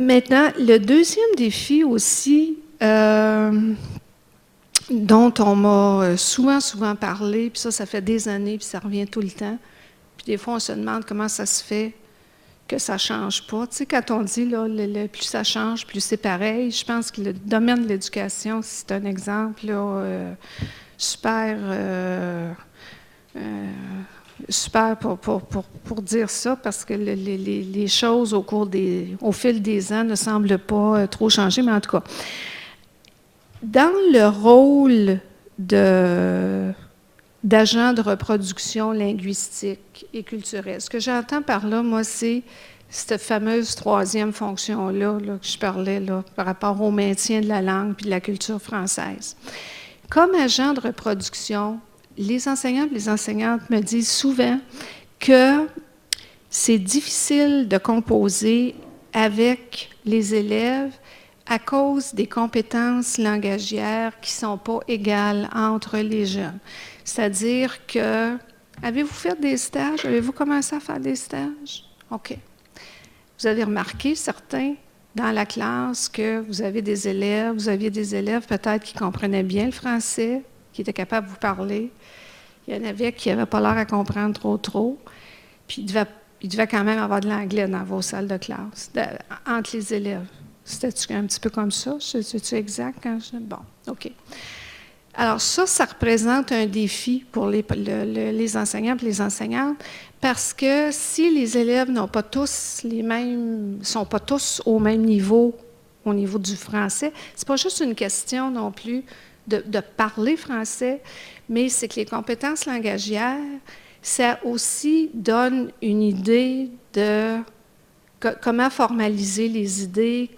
Maintenant, le deuxième défi aussi, dont on m'a souvent parlé, puis ça fait des années, puis ça revient tout le temps. Puis des fois, on se demande comment ça se fait que ça ne change pas. Tu sais, quand on dit, là, plus ça change, plus c'est pareil, je pense que le domaine de l'éducation, c'est un exemple là, super pour dire ça, parce que les choses au fil des ans ne semblent pas trop changer, mais en tout cas, dans le rôle d'agent de reproduction linguistique et culturelle, ce que j'entends par là, moi, c'est cette fameuse troisième fonction-là là, que je parlais là, par rapport au maintien de la langue et de la culture française. Comme agent de reproduction, les enseignants et les enseignantes me disent souvent que c'est difficile de composer avec les élèves à cause des compétences langagières qui ne sont pas égales entre les jeunes. C'est-à-dire que, avez-vous fait des stages? Avez-vous commencé à faire des stages? OK. Vous avez remarqué, certains, dans la classe, que vous aviez des élèves peut-être qui comprenaient bien le français, qui étaient capables de vous parler. Il y en avait qui n'avaient pas l'air à comprendre trop. Puis il devait quand même avoir de l'anglais dans vos salles de classe, entre les élèves. C'était-tu un petit peu comme ça? C'est-tu exact? Bon, OK. Alors ça représente un défi pour les enseignants et les enseignantes, parce que si les élèves n'ont pas tous sont pas tous au même niveau, au niveau du français, c'est pas juste une question non plus de parler français, mais c'est que les compétences langagières, ça aussi donne une idée de comment formaliser les idées,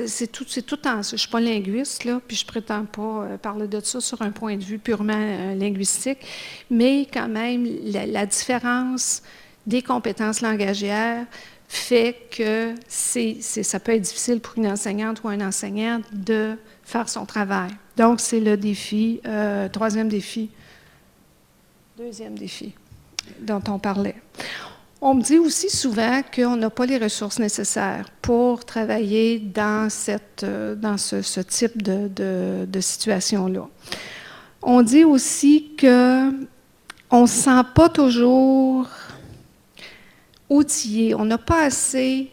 c'est tout en ça. Je ne suis pas linguiste, là, puis je ne prétends pas parler de ça sur un point de vue purement linguistique, mais quand même, la différence des compétences langagières fait que ça peut être difficile pour une enseignante ou un enseignant de faire son travail. Donc, c'est le défi, deuxième défi dont on parlait. On me dit aussi souvent qu'on n'a pas les ressources nécessaires pour travailler dans ce type de situation-là. On dit aussi qu'on ne se sent pas toujours outillé. On n'a pas assez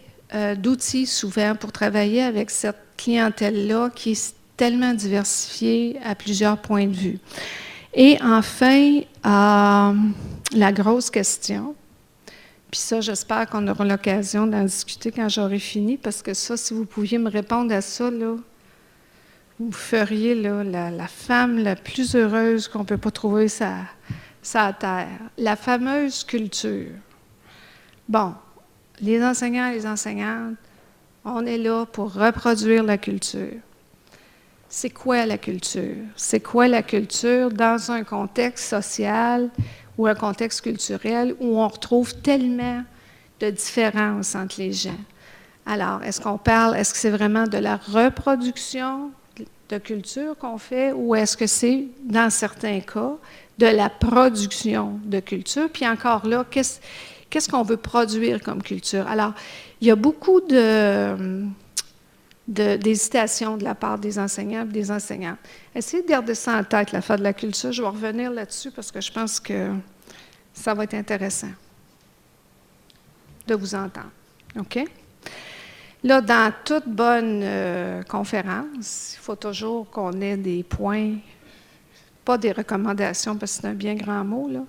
d'outils souvent pour travailler avec cette clientèle-là qui est tellement diversifiée à plusieurs points de vue. Et enfin, la grosse question, puis ça, j'espère qu'on aura l'occasion d'en discuter quand j'aurai fini, parce que ça, si vous pouviez me répondre à ça, là, vous feriez là, la femme la plus heureuse qu'on ne peut pas trouver sur la terre. La fameuse culture. Bon, les enseignants et les enseignantes, on est là pour reproduire la culture. C'est quoi la culture? C'est quoi la culture dans un contexte social ou un contexte culturel où on retrouve tellement de différences entre les gens? Alors, est-ce que c'est vraiment de la reproduction de culture qu'on fait, ou est-ce que c'est, dans certains cas, de la production de culture? Puis encore là, qu'est-ce qu'on veut produire comme culture? Alors, il y a beaucoup d'hésitation de la part des enseignants et des enseignantes. Essayez de garder ça en tête, l'affaire de la culture. Je vais revenir là-dessus parce que je pense que ça va être intéressant de vous entendre. OK? Là, dans toute bonne conférence, il faut toujours qu'on ait des points, pas des recommandations parce que c'est un bien grand mot, là,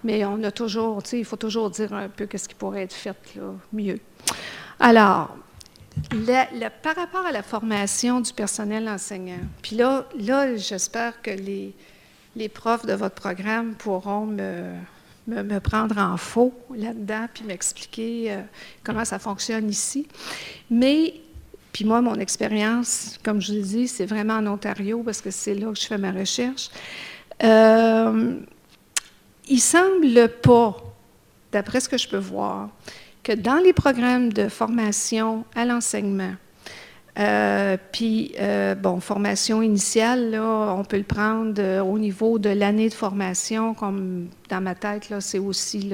mais on a toujours, tu sais, il faut toujours dire un peu qu'est-ce qui pourrait être fait là, mieux. Alors, par rapport à la formation du personnel enseignant, puis là j'espère que les profs de votre programme pourront me prendre en faux là-dedans, puis m'expliquer comment ça fonctionne ici. Mais, puis moi, mon expérience, comme je vous l'ai dit, c'est vraiment en Ontario, parce que c'est là que je fais ma recherche. Il semble pas, d'après ce que je peux voir, que dans les programmes de formation à l'enseignement, Bon, formation initiale, là, on peut le prendre au niveau de l'année de formation, comme dans ma tête, là, c'est aussi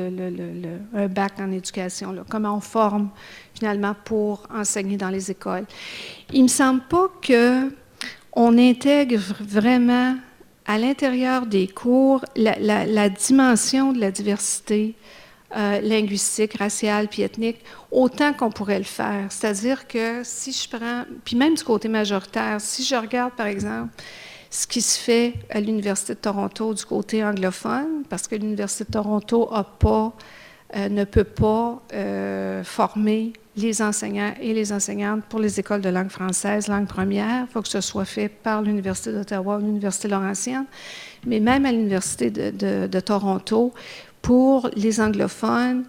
un bac en éducation, là. Comment on forme finalement pour enseigner dans les écoles. Il ne me semble pas qu'on intègre vraiment à l'intérieur des cours la dimension de la diversité linguistique, raciale puis ethnique, autant qu'on pourrait le faire. C'est-à-dire que si je prends, puis même du côté majoritaire, si je regarde par exemple ce qui se fait à l'Université de Toronto du côté anglophone, parce que l'Université de Toronto ne peut pas former les enseignants et les enseignantes pour les écoles de langue française, langue première. Il faut que ce soit fait par l'Université d'Ottawa ou l'Université Laurentienne. Mais même à l'Université de Toronto, pour les anglophones,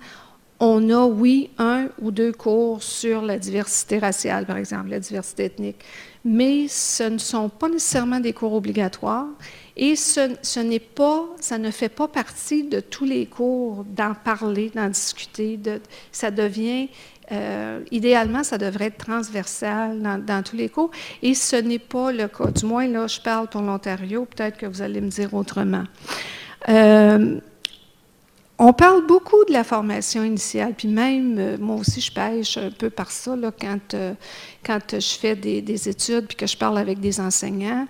on a, oui, 1 ou 2 cours sur la diversité raciale, par exemple, la diversité ethnique, mais ce ne sont pas nécessairement des cours obligatoires et ça ne fait pas partie de tous les cours d'en parler, d'en discuter. Ça devient, idéalement, ça devrait être transversal dans tous les cours et ce n'est pas le cas. Du moins, là, je parle pour l'Ontario, peut-être que vous allez me dire autrement. On parle beaucoup de la formation initiale, puis même, moi aussi, je pêche un peu par ça, là, quand je fais des études, puis que je parle avec des enseignants.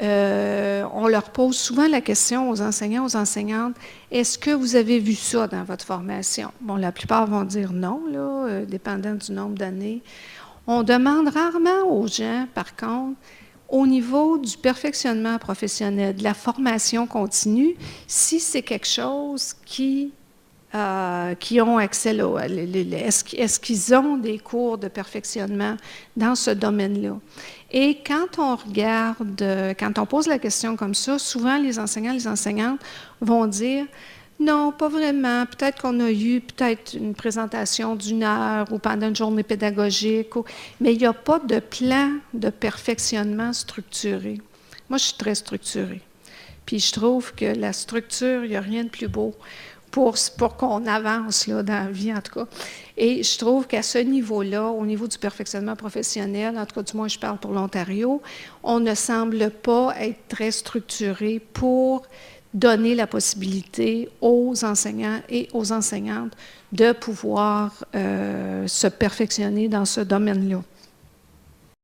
On leur pose souvent la question aux enseignants, aux enseignantes, est-ce que vous avez vu ça dans votre formation? Bon, la plupart vont dire non, là, dépendant du nombre d'années. On demande rarement aux gens, par contre, au niveau du perfectionnement professionnel, de la formation continue, si c'est quelque chose qui ont accès là, est-ce qu'ils ont des cours de perfectionnement dans ce domaine-là? Et quand on regarde, quand on pose la question comme ça, souvent les enseignants, les enseignantes vont dire non, pas vraiment. Peut-être qu'on a eu une présentation d'1 heure ou pendant une journée pédagogique, mais il n'y a pas de plan de perfectionnement structuré. Moi, je suis très structurée. Puis je trouve que la structure, il n'y a rien de plus beau pour qu'on avance là, dans la vie, en tout cas. Et je trouve qu'à ce niveau-là, au niveau du perfectionnement professionnel, en tout cas, du moins, je parle pour l'Ontario, on ne semble pas être très structuré pour donner la possibilité aux enseignants et aux enseignantes de pouvoir se perfectionner dans ce domaine-là.